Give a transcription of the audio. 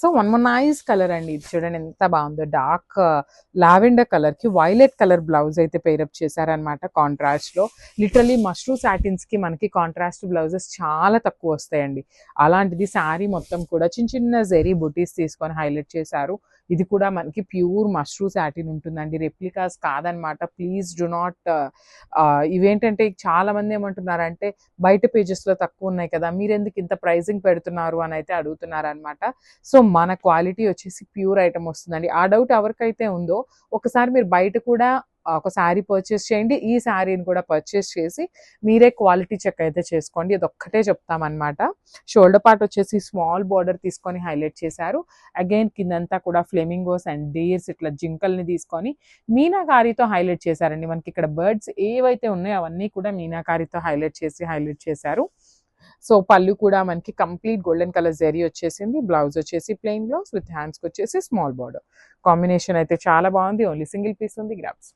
So one more nice colour అండి. ఇది చూడండి ఎంత బాగుందో, డార్క్ లావెండర్ కలర్ కి వైలెట్ కలర్ బ్లౌజ్ అయితే పేరప్ చేశారనమాట కాంట్రాస్ట్ లో. లిటరలీ మష్రూ సాటిన్స్ కి మనకి కాంట్రాస్ట్ బ్లౌజెస్ చాలా తక్కువ వస్తాయండి. అలాంటిది శారీ మొత్తం కూడా చిన్న చిన్న జెరీ బుటీస్ తీసుకొని హైలైట్ చేశారు. ఇది కూడా మనకి ప్యూర్ మష్రూ సాటిన్ ఉంటుందండి, రెప్లికాస్ కాదనమాట. ప్లీజ్ డు నాట్ ఇవేంటంటే చాలా మంది ఏమంటున్నారంటే బయట పేజెస్ లో తక్కువ ఉన్నాయి కదా, మీరు ఎందుకు ఇంత ప్రైజింగ్ పెడుతున్నారు అని అయితే అడుగుతున్నారు అనమాట. సో మన క్వాలిటీ వచ్చేసి ప్యూర్ ఐటమ్ వస్తుందండి. ఆ డౌట్ ఎవరికైతే ఉందో ఒకసారి మీరు బయట కూడా ఒక శారీ పర్చేస్ చేయండి, ఈ శారీని కూడా పర్చేస్ చేసి మీరే క్వాలిటీ చెక్ అయితే చేసుకోండి. అది ఒక్కటే చెప్తామన్నమాట. షోల్డర్ పార్ట్ వచ్చేసి స్మాల్ బార్డర్ తీసుకొని హైలైట్ చేశారు. అగైన్ కిందంతా కూడా ఫ్లెమింగోస్ అండ్ డీర్స్ ఇట్లా జింకల్ని తీసుకొని మీనాకారితో హైలైట్ చేశారండి. మనకి ఇక్కడ బర్డ్స్ ఏవైతే ఉన్నాయో అవన్నీ కూడా మీనాకారితో హైలైట్ చేశారు. సో పళ్ళు కూడా మనకి కంప్లీట్ గోల్డెన్ కలర్ జరీ వచ్చేసింది. బ్లౌజ్ వచ్చేసి ప్లెయిన్ బ్లౌజ్ విత్ హ్యాండ్స్కి వచ్చేసి స్మాల్ బార్డర్. కాంబినేషన్ అయితే చాలా బాగుంది. ఓన్లీ సింగిల్ పీస్ ఉంది. గ్రాబ్స్.